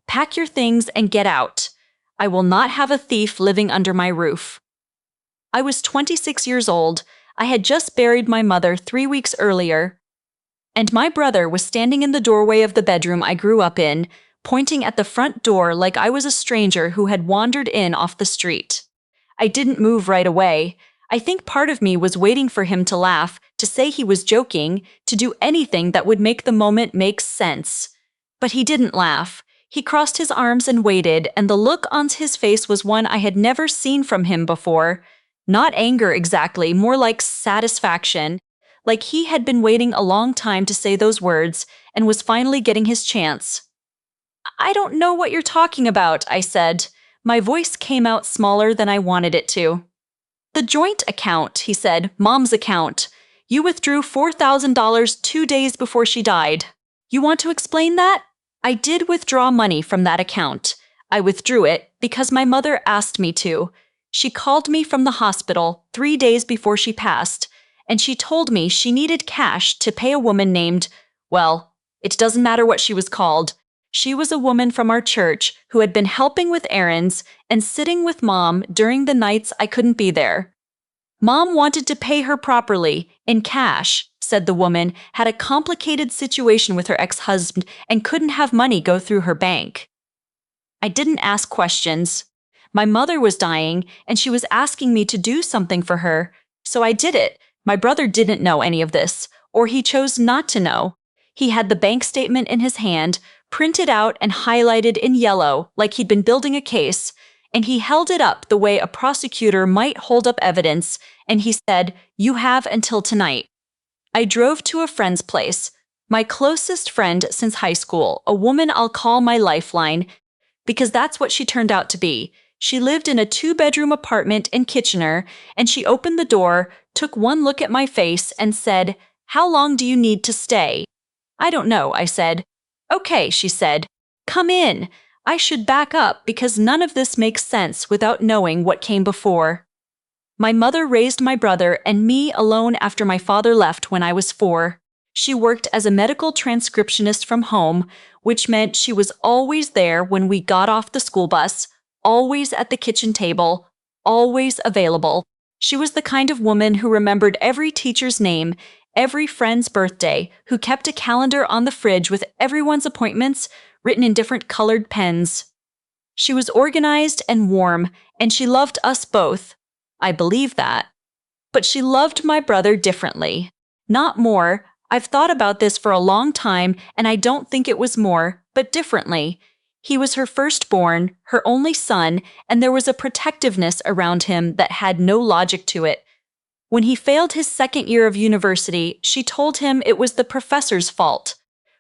Pack your things and get out. I will not have a thief living under my roof. I was 26 years old. I had just buried my mother 3 weeks earlier, and my brother was standing in the doorway of the bedroom I grew up in, pointing at the front door like I was a stranger who had wandered in off the street. I didn't move right away. I think part of me was waiting for him to laugh, to say he was joking, to do anything that would make the moment make sense. But he didn't laugh. He crossed his arms and waited, and the look on his face was one I had never seen from him before. Not anger exactly, more like satisfaction. Like he had been waiting a long time to say those words and was finally getting his chance. "I don't know what you're talking about," I said. My voice came out smaller than I wanted it to. "The joint account," he said, "Mom's account. You withdrew $4,000 2 days before she died. You want to explain that?" I did withdraw money from that account. I withdrew it because my mother asked me to. She called me from the hospital 3 days before she passed, and she told me she needed cash to pay a woman named, well, it doesn't matter what she was called. She was a woman from our church who had been helping with errands and sitting with Mom during the nights I couldn't be there. Mom wanted to pay her properly, in cash, said the woman, had a complicated situation with her ex-husband and couldn't have money go through her bank. I didn't ask questions. My mother was dying, and she was asking me to do something for her, so I did it. My brother didn't know any of this, or he chose not to know. He had the bank statement in his hand, printed out and highlighted in yellow like he'd been building a case, and he held it up the way a prosecutor might hold up evidence, and he said, "You have until tonight." I drove to a friend's place, my closest friend since high school, a woman I'll call my lifeline, because that's what she turned out to be. She lived in a 2-bedroom apartment in Kitchener, and she opened the door, took one look at my face, and said, "How long do you need to stay?" "I don't know," I said. "Okay," she said. "Come in." I should back up because none of this makes sense without knowing what came before. My mother raised my brother and me alone after my father left when I was 4. She worked as a medical transcriptionist from home, which meant she was always there when we got off the school bus, always at the kitchen table, always available. She was the kind of woman who remembered every teacher's name, every friend's birthday, who kept a calendar on the fridge with everyone's appointments written in different colored pens. She was organized and warm, and she loved us both. I believe that. But she loved my brother differently. Not more. I've thought about this for a long time, and I don't think it was more, but differently. He was her firstborn, her only son, and there was a protectiveness around him that had no logic to it. When he failed his 2nd year of university, she told him it was the professor's fault.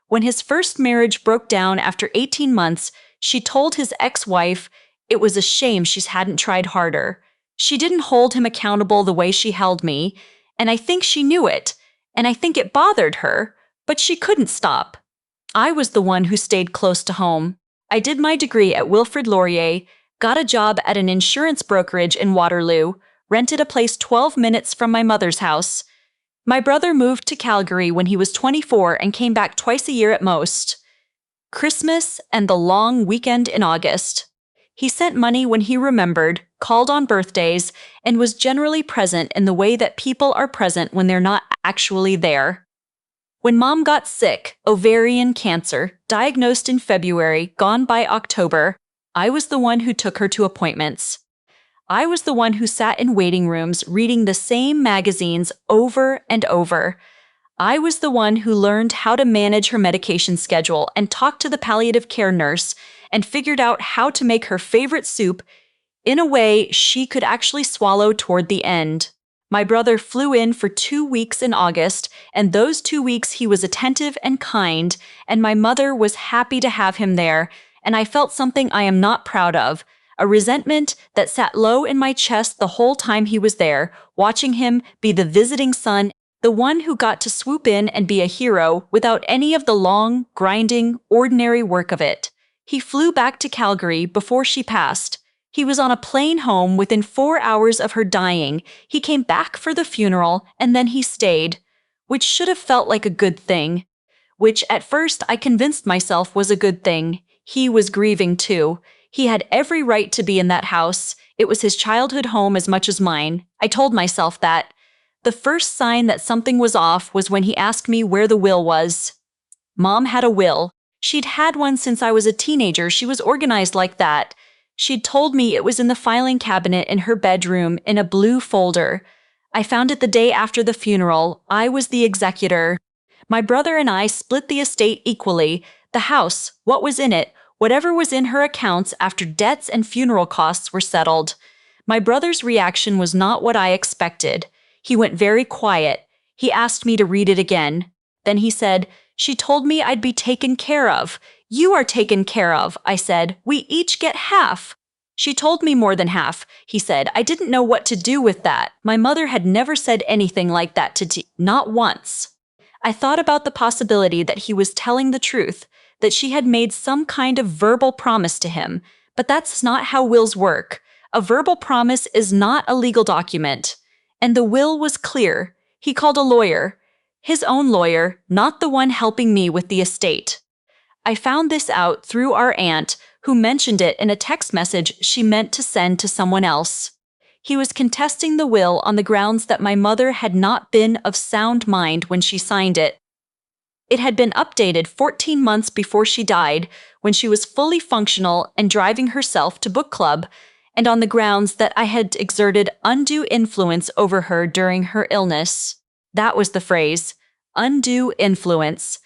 When his first marriage broke down after 18 months, she told his ex-wife it was a shame she hadn't tried harder. She didn't hold him accountable the way she held me, and I think she knew it, and I think it bothered her, but she couldn't stop. I was the one who stayed close to home. I did my degree at Wilfrid Laurier, got a job at an insurance brokerage in Waterloo, rented a place 12 minutes from my mother's house. My brother moved to Calgary when he was 24 and came back twice a year at most. Christmas and the long weekend in August. He sent money when he remembered, called on birthdays, and was generally present in the way that people are present when they're not actually there. When Mom got sick, ovarian cancer, diagnosed in February, gone by October, I was the one who took her to appointments. I was the one who sat in waiting rooms reading the same magazines over and over. I was the one who learned how to manage her medication schedule and talked to the palliative care nurse and figured out how to make her favorite soup in a way she could actually swallow toward the end. My brother flew in for 2 weeks in August, and those 2 weeks he was attentive and kind, and my mother was happy to have him there, and I felt something I am not proud of, a resentment that sat low in my chest the whole time he was there, watching him be the visiting son, the one who got to swoop in and be a hero without any of the long, grinding, ordinary work of it. He flew back to Calgary before she passed. He was on a plane home within 4 hours of her dying. He came back for the funeral, and then he stayed, which should have felt like a good thing, which at first I convinced myself was a good thing. He was grieving too. He had every right to be in that house. It was his childhood home as much as mine. I told myself that. The first sign that something was off was when he asked me where the will was. Mom had a will. She'd had one since I was a teenager. She was organized like that. She'd told me it was in the filing cabinet in her bedroom in a blue folder. I found it the day after the funeral. I was the executor. My brother and I split the estate equally. The house, what was in it, whatever was in her accounts after debts and funeral costs were settled. My brother's reaction was not what I expected. He went very quiet. He asked me to read it again. Then he said, "She told me I'd be taken care of." "You are taken care of," I said. "We each get half." "She told me more than half," he said. "I didn't know what to do with that." My mother had never said anything like that to not once. I thought about the possibility that he was telling the truth, that she had made some kind of verbal promise to him, but that's not how wills work. A verbal promise is not a legal document. And the will was clear. He called a lawyer. His own lawyer, not the one helping me with the estate. I found this out through our aunt, who mentioned it in a text message she meant to send to someone else. He was contesting the will on the grounds that my mother had not been of sound mind when she signed it. It had been updated 14 months before she died, when she was fully functional and driving herself to book club, and on the grounds that I had exerted undue influence over her during her illness. That was the phrase, undue influence.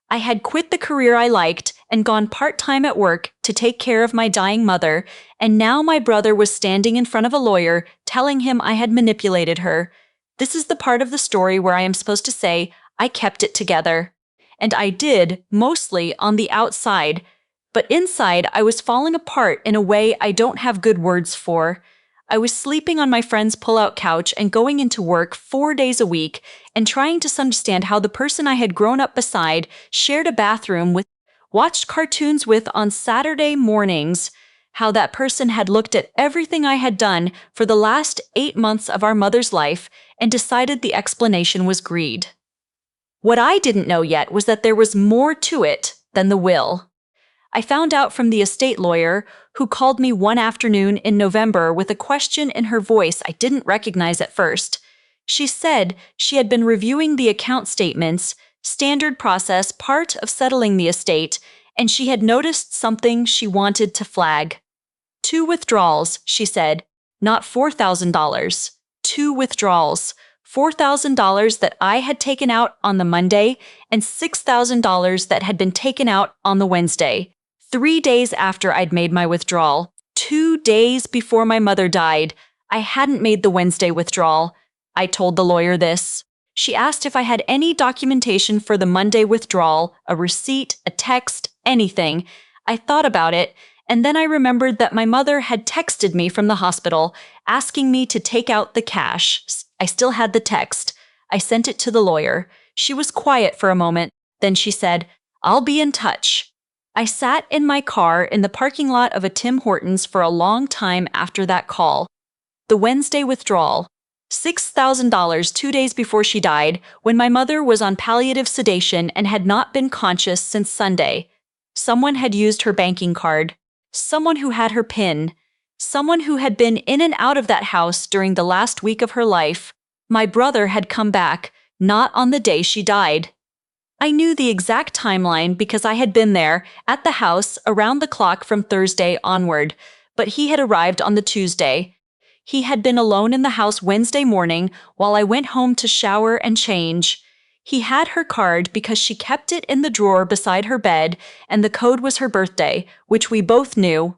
I had quit the career I liked and gone part-time at work to take care of my dying mother, and now my brother was standing in front of a lawyer telling him I had manipulated her. This is the part of the story where I am supposed to say, I kept it together. And I did, mostly on the outside, but inside I was falling apart in a way I don't have good words for. I was sleeping on my friend's pull-out couch and going into work 4 days a week and trying to understand how the person I had grown up beside, shared a bathroom with, watched cartoons with on Saturday mornings, how that person had looked at everything I had done for the last 8 months of our mother's life and decided the explanation was greed. What I didn't know yet was that there was more to it than the will. I found out from the estate lawyer, who called me one afternoon in November with a question in her voice I didn't recognize at first. She said she had been reviewing the account statements, standard process, part of settling the estate, and she had noticed something she wanted to flag. 2 withdrawals, she said, not $4,000. 2 withdrawals. $4,000 that I had taken out on the Monday and $6,000 that had been taken out on the Wednesday. 3 days after I'd made my withdrawal. 2 days before my mother died. I hadn't made the Wednesday withdrawal. I told the lawyer this. She asked if I had any documentation for the Monday withdrawal, a receipt, a text, anything. I thought about it, and then I remembered that my mother had texted me from the hospital, asking me to take out the cash. I still had the text. I sent it to the lawyer. She was quiet for a moment. Then she said, "I'll be in touch." I sat in my car in the parking lot of a Tim Hortons for a long time after that call. The Wednesday withdrawal. $6,000 2 days before she died, when my mother was on palliative sedation and had not been conscious since Sunday. Someone had used her banking card. Someone who had her PIN. Someone who had been in and out of that house during the last week of her life. My brother had come back, not on the day she died. I knew the exact timeline because I had been there, at the house, around the clock from Thursday onward, but he had arrived on the Tuesday. He had been alone in the house Wednesday morning while I went home to shower and change. He had her card because she kept it in the drawer beside her bed, and the code was her birthday, which we both knew.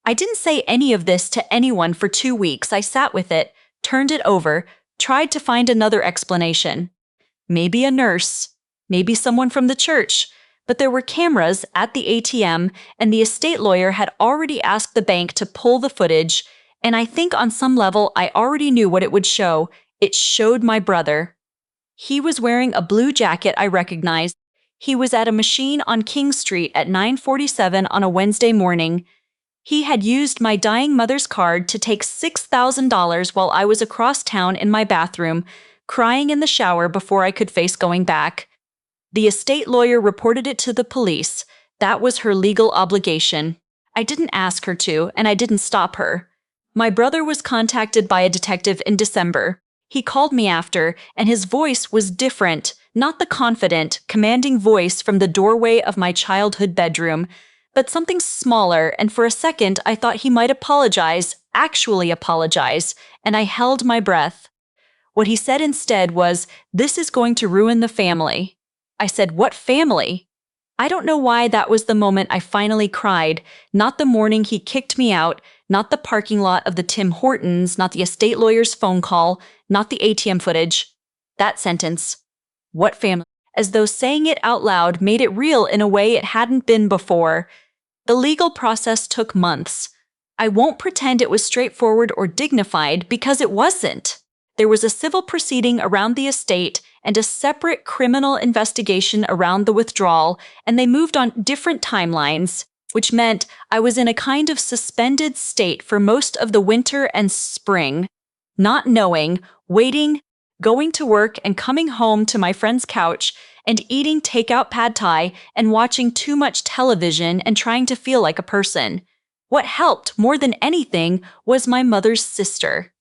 I didn't say any of this to anyone for 2 weeks. I sat with it, turned it over, tried to find another explanation. Maybe a nurse, maybe someone from the church, but there were cameras at the ATM, and the estate lawyer had already asked the bank to pull the footage, and I think on some level I already knew what it would show. It showed my brother. He was wearing a blue jacket I recognized. He was at a machine on King Street at 9:47 on a Wednesday morning. He had used my dying mother's card to take $6,000 while I was across town in my bathroom, crying in the shower before I could face going back. The estate lawyer reported it to the police. That was her legal obligation. I didn't ask her to, and I didn't stop her. My brother was contacted by a detective in December. He called me after, and his voice was different, not the confident, commanding voice from the doorway of my childhood bedroom, but something smaller, and for a second I thought he might apologize, actually apologize, and I held my breath. What he said instead was, "This is going to ruin the family." I said, "What family?" I don't know why that was the moment I finally cried, not the morning he kicked me out, not the parking lot of the Tim Hortons, not the estate lawyer's phone call, not the ATM footage. That sentence, "What family?" as though saying it out loud made it real in a way it hadn't been before. The legal process took months. I won't pretend it was straightforward or dignified because it wasn't. There was a civil proceeding around the estate and a separate criminal investigation around the withdrawal, and they moved on different timelines, which meant I was in a kind of suspended state for most of the winter and spring, not knowing, waiting, going to work and coming home to my friend's couch and eating takeout pad thai and watching too much television and trying to feel like a person. What helped more than anything was my mother's sister.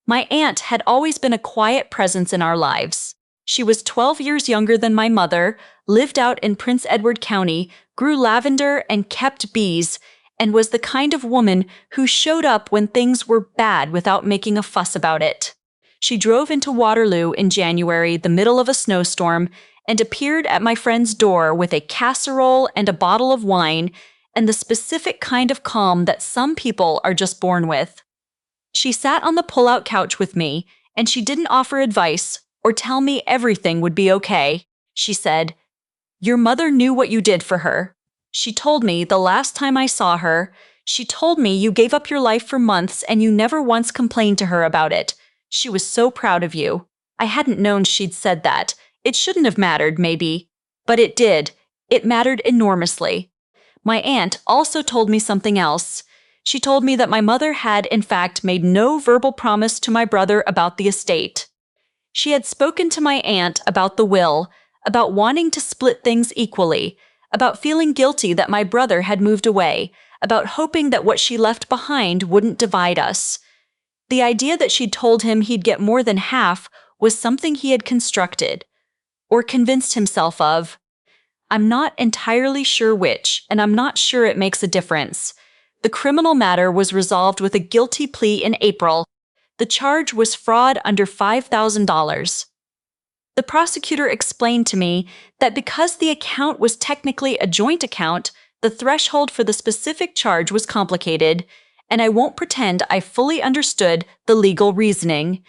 My aunt had always been a quiet presence in our lives. She was 12 years younger than my mother, lived out in Prince Edward County, grew lavender and kept bees, and was the kind of woman who showed up when things were bad without making a fuss about it. She drove into Waterloo in January, the middle of a snowstorm, and appeared at my friend's door with a casserole and a bottle of wine and the specific kind of calm that some people are just born with. She sat on the pull-out couch with me, and she didn't offer advice or tell me everything would be okay. She said, "Your mother knew what you did for her. She told me the last time I saw her, she told me you gave up your life for months and you never once complained to her about it. She was so proud of you." I hadn't known she'd said that. It shouldn't have mattered, maybe. But it did. It mattered enormously. My aunt also told me something else. She told me that my mother had, in fact, made no verbal promise to my brother about the estate. She had spoken to my aunt about the will, about wanting to split things equally, about feeling guilty that my brother had moved away, about hoping that what she left behind wouldn't divide us. The idea that she'd told him he'd get more than half was something he had constructed, or convinced himself of. I'm not entirely sure which, and I'm not sure it makes a difference. The criminal matter was resolved with a guilty plea in April. The charge was fraud under $5,000. The prosecutor explained to me that because the account was technically a joint account, the threshold for the specific charge was complicated, and I won't pretend I fully understood the legal reasoning.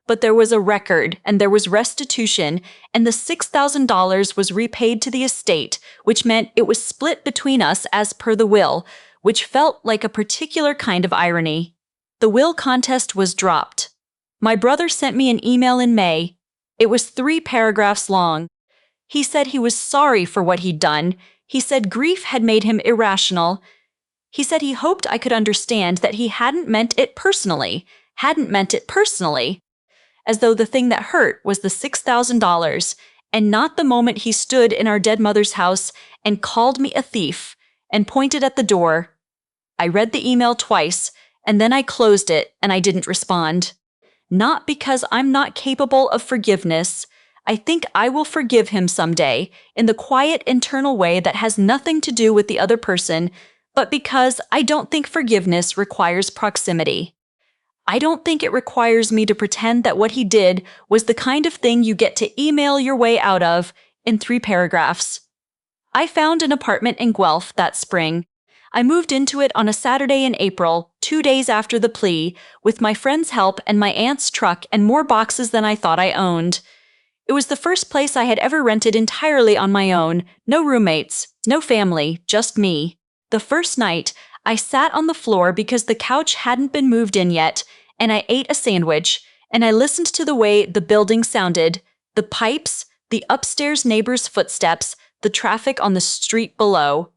But there was a record, and there was restitution, and the $6,000 was repaid to the estate, which meant it was split between us as per the will, which felt like a particular kind of irony. The will contest was dropped. My brother sent me an email in May. It was 3 paragraphs long. He said he was sorry for what he'd done. He said grief had made him irrational. He said he hoped I could understand that he hadn't meant it personally, as though the thing that hurt was the $6,000, and not the moment he stood in our dead mother's house and called me a thief and pointed at the door. I read the email twice, and then I closed it and I didn't respond. Not because I'm not capable of forgiveness. I think I will forgive him someday, in the quiet internal way that has nothing to do with the other person, but because I don't think forgiveness requires proximity. I don't think it requires me to pretend that what he did was the kind of thing you get to email your way out of in 3 paragraphs. I found an apartment in Guelph that spring. I moved into it on a Saturday in April, 2 days after the plea, with my friend's help and my aunt's truck and more boxes than I thought I owned. It was the first place I had ever rented entirely on my own, no roommates, no family, just me. The first night, I sat on the floor because the couch hadn't been moved in yet, and I ate a sandwich, and I listened to the way the building sounded, the pipes, the upstairs neighbor's footsteps, the traffic on the street below.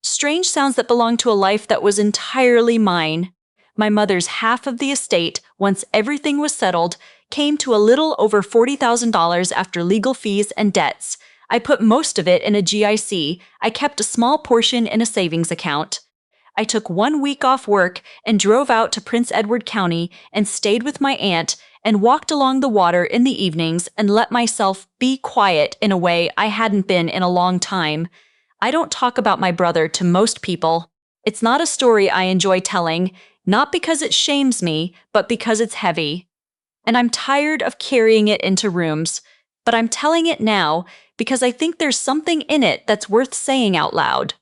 Strange sounds that belonged to a life that was entirely mine. My mother's half of the estate, once everything was settled, came to a little over $40,000 after legal fees and debts. I put most of it in a GIC. I kept a small portion in a savings account. I took 1 week off work and drove out to Prince Edward County and stayed with my aunt and walked along the water in the evenings and let myself be quiet in a way I hadn't been in a long time. I don't talk about my brother to most people. It's not a story I enjoy telling, not because it shames me, but because it's heavy. And I'm tired of carrying it into rooms, but I'm telling it now because I think there's something in it that's worth saying out loud.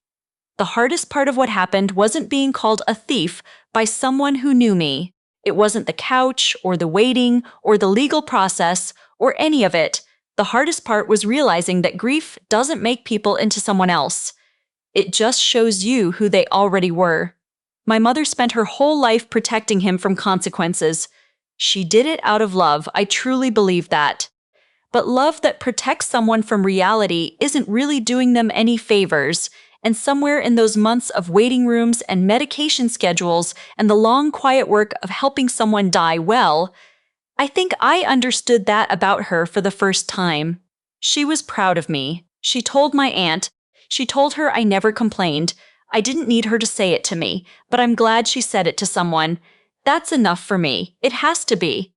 The hardest part of what happened wasn't being called a thief by someone who knew me. It wasn't the couch, or the waiting, or the legal process, or any of it. The hardest part was realizing that grief doesn't make people into someone else. It just shows you who they already were. My mother spent her whole life protecting him from consequences. She did it out of love, I truly believe that. But love that protects someone from reality isn't really doing them any favors, and somewhere in those months of waiting rooms and medication schedules and the long quiet work of helping someone die well, I think I understood that about her for the first time. She was proud of me. She told my aunt. She told her I never complained. I didn't need her to say it to me, but I'm glad she said it to someone. That's enough for me. It has to be.